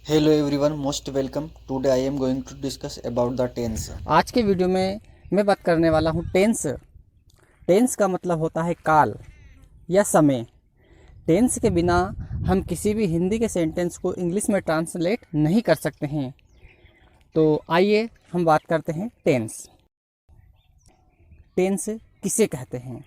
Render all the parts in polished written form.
Hello everyone, most welcome. Today I am going to discuss about the tense. आज के video में मैं बात करने वाला हूँ टेंस। टेंस का मतलब होता है काल या समय। टेंस के बिना हम किसी भी हिंदी के सेंटेंस को इंग्लिश में ट्रांसलेट नहीं कर सकते हैं। तो आइए हम बात करते हैं टेंस। टेंस किसे कहते हैं?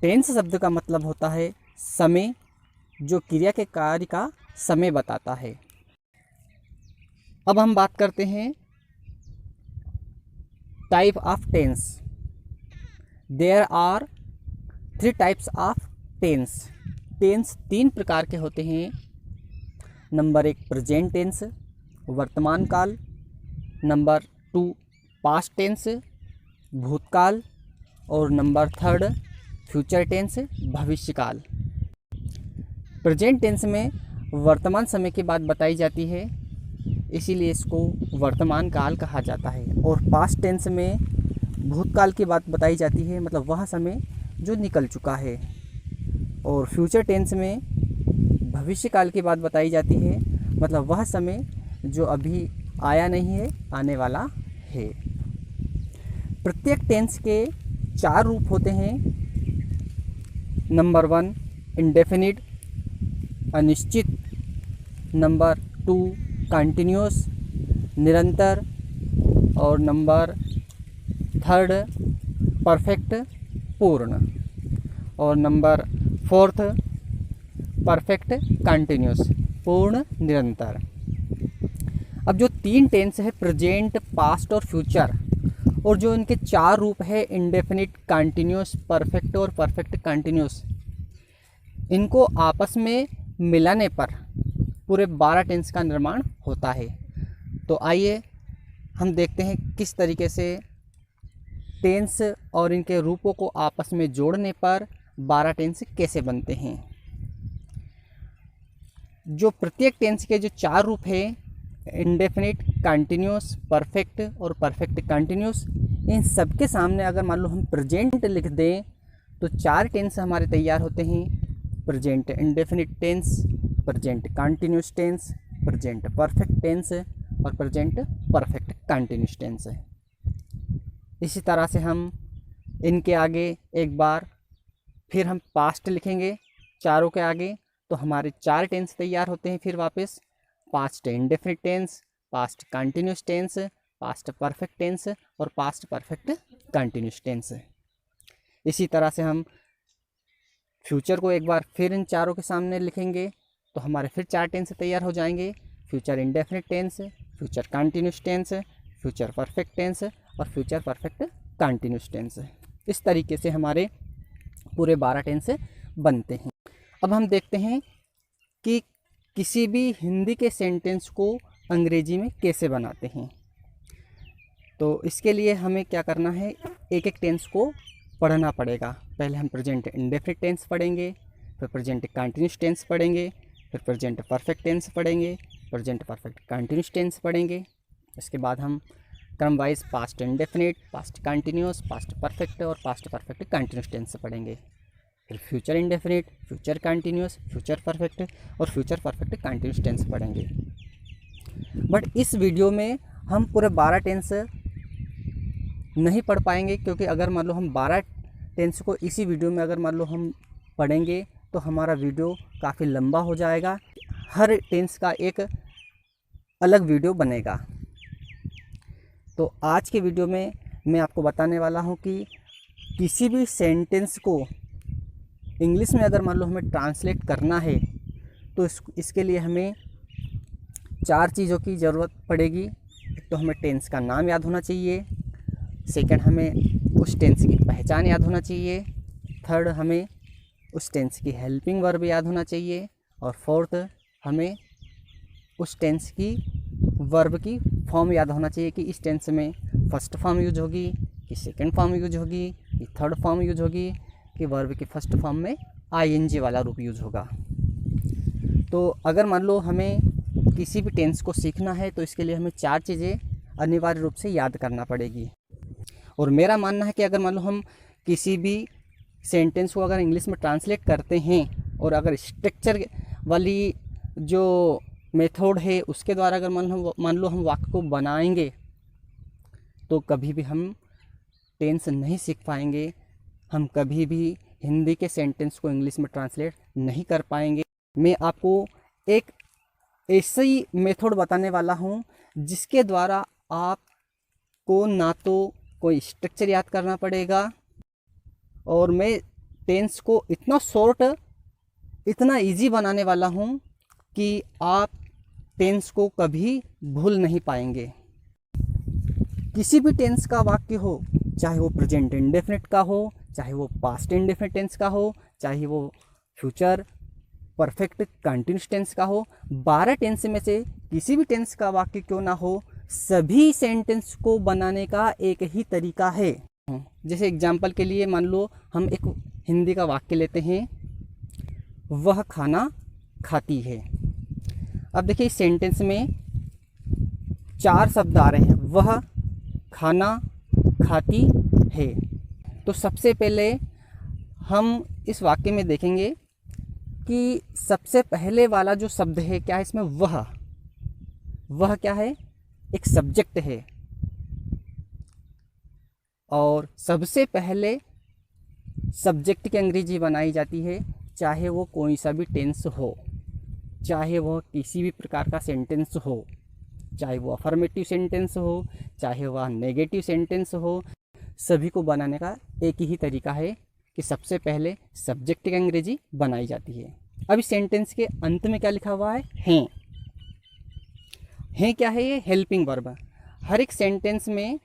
टेंस शब्द का मतलब होता है समय, जो क्रिया के कार्य का समय बताता है। अब हम बात करते हैं type of tense. There are 3 types of tense. Tense 3 प्रकार के होते हैं। नंबर 1 प्रेजेंट टेंस, वर्तमान काल। नंबर 2 पास्ट टेंस, भूतकाल। और नंबर 3 फ्यूचर टेंस, भविष्य काल। प्रेजेंट टेंस में वर्तमान समय की बात बताई जाती है, इसीलिए इसको वर्तमान काल कहा जाता है। और पास्ट टेंस में भूतकाल की बात बताई जाती है, मतलब वह समय जो निकल चुका है। और फ्यूचर टेंस में भविष्य काल की बात बताई जाती है, मतलब वह समय जो अभी आया नहीं है, आने वाला है। प्रत्येक टेंस के 4 रूप होते हैं। नंबर 1 इंडेफिनिट, अनिश्चित। नंबर 2 कंटिन्यूस, निरंतर। और नंबर 3 परफेक्ट, पूर्ण। और नंबर 4 परफेक्ट कंटिन्यूस, पूर्ण निरंतर। अब जो 3 टेंस है प्रेजेंट, पास्ट और फ्यूचर, और जो इनके 4 रूप है इंडेफिनिट, कंटिन्यूस, परफेक्ट और परफेक्ट कंटिन्यूस, इनको आपस में मिलाने पर पूरे 12 टेंस का निर्माण होता है। तो आइए हम देखते हैं किस तरीके से टेंस और इनके रूपों को आपस में जोड़ने पर 12 टेंस कैसे बनते हैं। जो प्रत्येक टेंस के जो 4 रूप हैं, इंडेफिनिट, कंटिन्यूस, परफेक्ट और परफेक्ट कंटिन्यूस, इन सब के सामने अगर मान लो हम प्रेजेंट लिख दें तो 4 टेंस हमारे तैयार होते हैं। Present indefinite tense, present continuous tense, present perfect tense और प्रेजेंट परफेक्ट कंटिन्यूस टेंस। इसी तरह से हम इनके आगे एक बार फिर हम पास्ट लिखेंगे चारों के आगे, तो हमारे 4 टेंस तैयार होते हैं। फिर वापस past indefinite tense, past continuous tense, past perfect tense और पास्ट परफेक्ट कंटिन्यूस टेंस। इसी तरह से हम फ्यूचर को एक बार फिर इन चारों के सामने लिखेंगे, तो हमारे फिर 4 टेंस तैयार हो जाएंगे। Future indefinite tense, future continuous tense, future perfect tense और फ्यूचर परफेक्ट कंटिन्यूस टेंस। इस तरीके से हमारे पूरे 12 टेंस बनते हैं। अब हम देखते हैं कि किसी भी हिंदी के सेंटेंस को अंग्रेजी में कैसे बनाते हैं। तो इसके लिए हमें क्या करना है, एक एक टेंस को पढ़ना पड़ेगा। पहले हम प्रेजेंट इंडेफिनिट टेंस पढ़ेंगे, फिर प्रेजेंट कंटिन्यूस टेंस पढ़ेंगे, फिर प्रेजेंट परफेक्ट टेंस पढ़ेंगे, प्रेजेंट परफेक्ट कंटिन्यूस टेंस पढ़ेंगे। इसके बाद हम क्रम wise past indefinite, past continuous, past perfect और पास्ट परफेक्ट कंटिन्यूस टेंस पढ़ेंगे। फिर future indefinite, future continuous, future perfect और फ्यूचर परफेक्ट कंटिन्यूस टेंस पढ़ेंगे। बट इस वीडियो में हम पूरे 12 टेंस नहीं पढ़ पाएंगे, क्योंकि अगर मान लो हम 12 टेंस को इसी वीडियो में अगर मान लो हम पढ़ेंगे तो हमारा वीडियो काफ़ी लंबा हो जाएगा। हर टेंस का एक अलग वीडियो बनेगा। तो आज के वीडियो में मैं आपको बताने वाला हूँ कि किसी भी सेंटेंस को इंग्लिश में अगर मान लो हमें ट्रांसलेट करना है तो इसके लिए हमें 4 चीज़ों की ज़रूरत पड़ेगी। एक तो हमें टेंस का नाम याद होना चाहिए, सेकंड हमें उस टेंस की पहचान याद होना चाहिए, थर्ड हमें उस टेंस की हेल्पिंग वर्ब याद होना चाहिए, और फोर्थ हमें उस टेंस की वर्ब की फॉर्म याद होना चाहिए कि इस टेंस में फर्स्ट फॉर्म यूज होगी, कि सेकंड फॉर्म यूज होगी, कि थर्ड फॉर्म यूज होगी, कि वर्ब की फर्स्ट फॉर्म में आईएनजी वाला रूप यूज होगा। तो अगर मान लो हमें किसी भी टेंस को सीखना है तो इसके लिए हमें 4 चीज़ें अनिवार्य रूप से याद करना पड़ेगी। और मेरा मानना है कि अगर मान लो हम किसी भी सेंटेंस को अगर इंग्लिश में ट्रांसलेट करते हैं और अगर स्ट्रक्चर वाली जो मेथड है उसके द्वारा अगर मान लो हम वाक्य को बनाएंगे तो कभी भी हम टेंस नहीं सीख पाएंगे, हम कभी भी हिंदी के सेंटेंस को इंग्लिश में ट्रांसलेट नहीं कर पाएंगे। मैं आपको एक ऐसी मेथड बताने वाला हूँ जिसके द्वारा आपको ना तो कोई स्ट्रक्चर याद करना पड़ेगा, और मैं टेंस को इतना शॉर्ट, इतना इजी बनाने वाला हूँ कि आप टेंस को कभी भूल नहीं पाएंगे। किसी भी टेंस का वाक्य हो, चाहे वो प्रेजेंट इंडेफिनिट का हो, चाहे वो पास्ट इंडेफिनिट टेंस का हो, चाहे वो फ्यूचर परफेक्ट कंटिन्यूस टेंस का हो, 12 टेंस में से किसी भी टेंस का वाक्य क्यों ना हो, सभी सेंटेंस को बनाने का एक ही तरीका है। जैसे एग्जाम्पल के लिए मान लो हम एक हिंदी का वाक्य लेते हैं, वह खाना खाती है। अब देखिए इस सेंटेंस में 4 शब्द आ रहे हैं, वह खाना खाती है। तो सबसे पहले हम इस वाक्य में देखेंगे कि सबसे पहले वाला जो शब्द है क्या है इसमें, वह क्या है, एक सब्जेक्ट है। और सबसे पहले सब्जेक्ट की अंग्रेजी बनाई जाती है, चाहे वो कोई सा भी टेंस हो, चाहे वह किसी भी प्रकार का सेंटेंस हो, चाहे वो अफर्मेटिव सेंटेंस हो, चाहे वह नेगेटिव सेंटेंस हो, सभी को बनाने का एक ही तरीका है कि सबसे पहले सब्जेक्ट की अंग्रेजी बनाई जाती है। अब इस सेंटेंस के अंत में क्या लिखा हुआ है, हैं। हैं क्या है, ये हेल्पिंग वर्ब। हर एक सेंटेंस में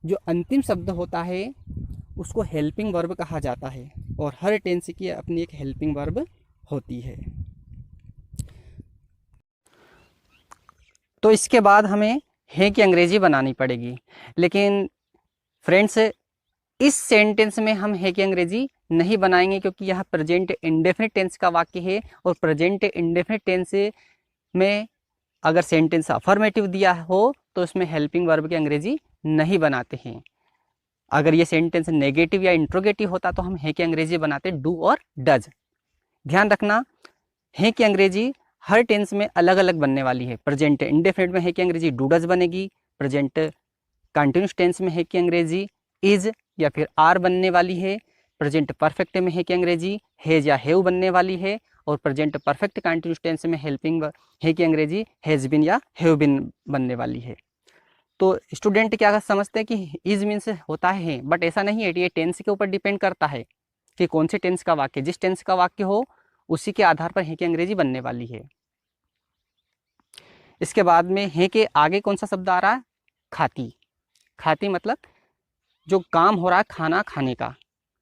जो अंतिम शब्द होता है उसको हेल्पिंग वर्ब कहा जाता है, और हर टेंस की अपनी एक हेल्पिंग वर्ब होती है। तो इसके बाद हमें है की अंग्रेजी बनानी पड़ेगी। लेकिन फ्रेंड्स, इस सेंटेंस में हम है की अंग्रेजी नहीं बनाएंगे, क्योंकि यह प्रेजेंट इंडेफिनिट टेंस का वाक्य है, और प्रेजेंट इंडेफिनिट टेंस में अगर सेंटेंस अफर्मेटिव दिया हो तो उसमें हेल्पिंग वर्ब की अंग्रेजी नहीं बनाते हैं। अगर ये सेंटेंस नेगेटिव या इंट्रोगेटिव होता तो हम है की अंग्रेजी बनाते डू और डज। ध्यान रखना, है की अंग्रेजी हर टेंस में अलग अलग बनने वाली है। प्रेजेंट इंडेफिनिट में है की अंग्रेजी डू डज बनेगी, प्रेजेंट कंटिन्यूस टेंस में है की अंग्रेजी इज या फिर आर बनने वाली है, प्रेजेंट परफेक्ट में है की अंग्रेजी हैज या हैव बनने वाली है, और प्रेजेंट परफेक्ट कंटिन्यूस टेंस में हेल्पिंग है की अंग्रेजी हैज बिन या हैव बिन बनने वाली है। तो स्टूडेंट क्या समझते हैं कि इज मीन्स होता है, बट ऐसा नहीं है। ये टेंस के ऊपर डिपेंड करता है कि कौन से टेंस का वाक्य, जिस टेंस का वाक्य हो उसी के आधार पर है की अंग्रेजी बनने वाली है। इसके बाद में है के आगे कौन सा शब्द आ रहा है, खाती। खाती मतलब जो काम हो रहा है खाना खाने का,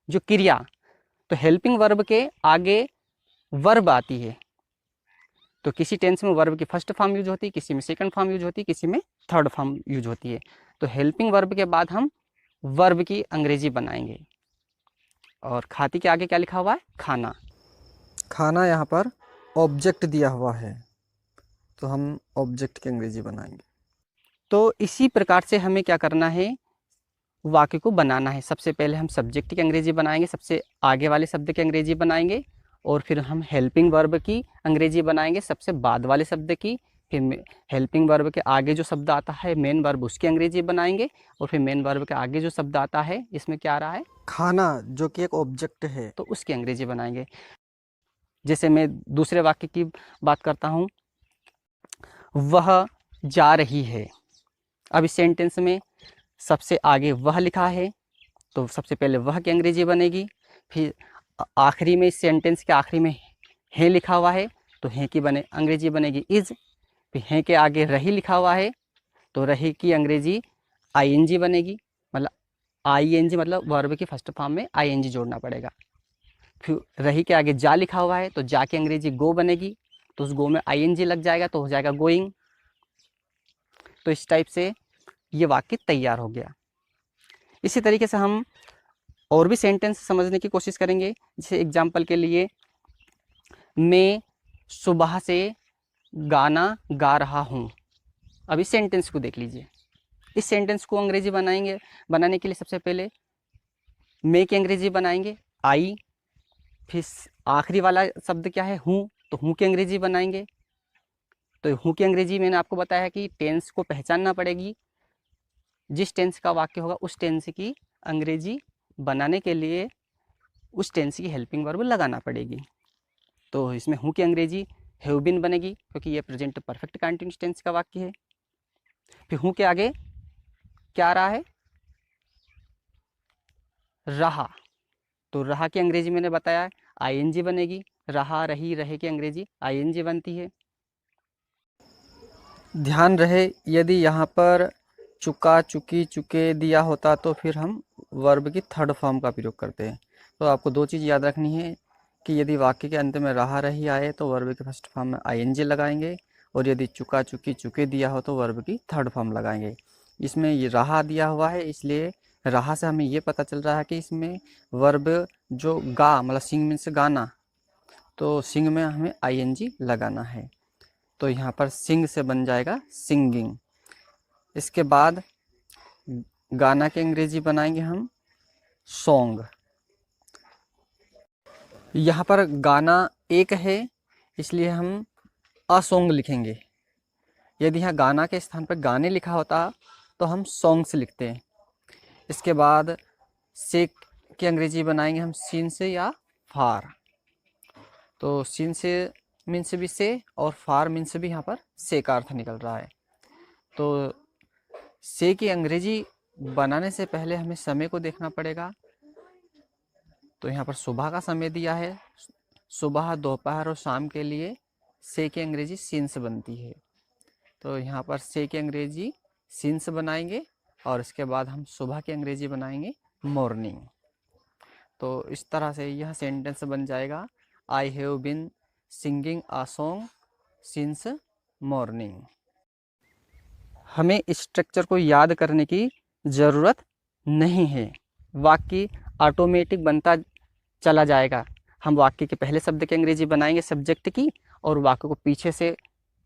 जो क्रिया। तो हेल्पिंग वर्ब के आगे वर्ब आती है, तो किसी टेंस में वर्ब की फर्स्ट फॉर्म यूज होती है, किसी में सेकंड फॉर्म यूज होती है, किसी में थर्ड फॉर्म यूज होती है। तो हेल्पिंग वर्ब के बाद हम वर्ब की अंग्रेजी बनाएंगे। और खाती के आगे क्या लिखा हुआ है, खाना। खाना यहाँ पर ऑब्जेक्ट दिया हुआ है, तो हम ऑब्जेक्ट की अंग्रेजी बनाएंगे। तो इसी प्रकार से हमें क्या करना है, वाक्य को बनाना है। सबसे पहले हम सब्जेक्ट की अंग्रेजी बनाएंगे, सबसे आगे वाले शब्द की अंग्रेजी बनाएंगे, और फिर हम हेल्पिंग वर्ब की अंग्रेजी बनाएंगे सबसे बाद वाले शब्द की। फिर हेल्पिंग वर्ब के आगे जो शब्द आता है मेन वर्ब, उसकी अंग्रेजी बनाएंगे, और फिर मेन वर्ब के आगे जो शब्द आता है, इसमें क्या आ रहा है, खाना, जो कि एक ऑब्जेक्ट है, तो उसकी अंग्रेजी बनाएंगे। जैसे मैं दूसरे वाक्य की बात करता हूँ, वह जा रही है। अब इस सेंटेंस में सबसे आगे वह लिखा है, तो सबसे पहले वह की अंग्रेजी बनेगी। फिर आखिरी में, इस सेंटेंस के आखिरी में है लिखा हुआ है, तो है की अंग्रेजी बनेगी इज। फिर है के आगे रही लिखा हुआ है, तो रही की अंग्रेजी आईएनजी बनेगी, मतलब आईएनजी मतलब वर्ब की फर्स्ट फॉर्म में आईएनजी जोड़ना पड़ेगा। फिर रही के आगे जा लिखा हुआ है, तो जा की अंग्रेजी गो बनेगी, तो उस गो में आईएनजी लग जाएगा, तो हो जाएगा गोइंग। तो इस टाइप से ये वाक्य तैयार हो गया। इसी तरीके से हम और भी सेंटेंस समझने की कोशिश करेंगे। जैसे एग्जाम्पल के लिए, मैं सुबह से गाना गा रहा हूँ। अब इस सेंटेंस को देख लीजिए। इस सेंटेंस को अंग्रेजी बनाने के लिए सबसे पहले मैं की अंग्रेजी बनाएंगे आई, फिर आखिरी वाला शब्द क्या है हूँ, तो हूँ की अंग्रेजी बनाएंगे। तो हूँ की अंग्रेजी मैंने आपको बताया है कि टेंस को पहचानना पड़ेगी। जिस टेंस का वाक्य होगा उस टेंस की अंग्रेजी बनाने के लिए उस टेंस की हेल्पिंग वर्ब लगाना पड़ेगी। तो इसमें हूँ की अंग्रेजी हैव बीन बनेगी, क्योंकि ये प्रेजेंट परफेक्ट कंटिन्यूअस टेंस का वाक्य है। फिर हूँ के आगे क्या आ रहा है, रहा। तो रहा की अंग्रेजी मैंने बताया है आईएनजी बनेगी। रहा, रही, रहे की अंग्रेजी आईएनजी बनती है। ध्यान रहे यदि यहाँ पर चुका, चुकी, चुके दिया होता तो फिर हम वर्ब की थर्ड फॉर्म का प्रयोग करते हैं। तो आपको दो चीज़ याद रखनी है कि यदि वाक्य के अंत में रहा, रही आए तो वर्ब के फर्स्ट फॉर्म में आईएनजी लगाएंगे, और यदि चुका, चुकी, चुके दिया हो तो वर्ब की थर्ड फॉर्म लगाएंगे। इसमें ये रहा दिया हुआ है, इसलिए रहा से हमें ये पता चल रहा है कि इसमें वर्ब जो गा, मतलब सिंग मीन्स गाना, तो सिंग में हमें आईएनजी लगाना है। तो यहाँ पर सिंग से बन जाएगा सिंगिंग। इसके बाद गाना की अंग्रेजी बनाएंगे हम सॉन्ग। यहाँ पर गाना एक है, इसलिए हम अ सॉन्ग लिखेंगे। यदि यहाँ गाना के स्थान पर गाने लिखा होता तो हम सॉन्ग्स लिखते हैं। इसके बाद से की अंग्रेजी बनाएंगे हम सीन से या फार। तो सीन से मीन्स भी से, और फार मीन्स भी यहाँ पर से का अर्थ निकल रहा है। तो से की अंग्रेजी बनाने से पहले हमें समय को देखना पड़ेगा। तो यहाँ पर सुबह का समय दिया है, सुबह, दोपहर और शाम के लिए से की अंग्रेजी सीन्स बनती है। तो यहाँ पर से की अंग्रेजी सीन्स बनाएंगे, और इसके बाद हम सुबह की अंग्रेजी बनाएंगे मॉर्निंग। तो इस तरह से यह सेंटेंस बन जाएगा, I have been singing a song since morning. हमें इस स्ट्रक्चर को याद करने की ज़रूरत नहीं है, वाक्य ऑटोमेटिक बनता चला जाएगा। हम वाक्य के पहले शब्द की अंग्रेजी बनाएंगे सब्जेक्ट की, और वाक्य को पीछे से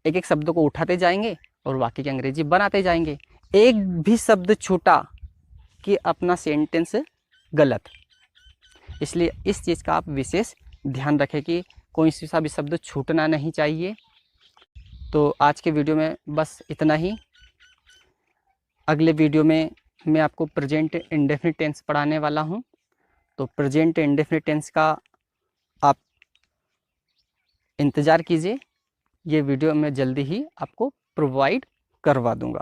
एक एक शब्द को उठाते जाएंगे और वाक्य की अंग्रेजी बनाते जाएंगे। एक भी शब्द छूटा कि अपना सेंटेंस गलत। इसलिए इस चीज़ का आप विशेष ध्यान रखें कि कोई सा भी शब्द छूटना नहीं चाहिए। तो आज के वीडियो में बस इतना ही। अगले वीडियो में मैं आपको प्रेजेंट इंडेफिनिट टेंस पढ़ाने वाला हूँ। तो प्रेजेंट इंडेफिनिट टेंस का आप इंतज़ार कीजिए, ये वीडियो मैं जल्दी ही आपको प्रोवाइड करवा दूँगा।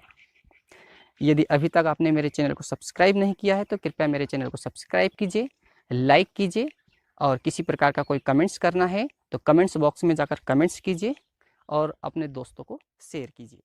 यदि अभी तक आपने मेरे चैनल को सब्सक्राइब नहीं किया है तो कृपया मेरे चैनल को सब्सक्राइब कीजिए, लाइक कीजिए, और किसी प्रकार का कोई कमेंट्स करना है तो कमेंट्स बॉक्स में जाकर कमेंट्स कीजिए और अपने दोस्तों को शेयर कीजिए।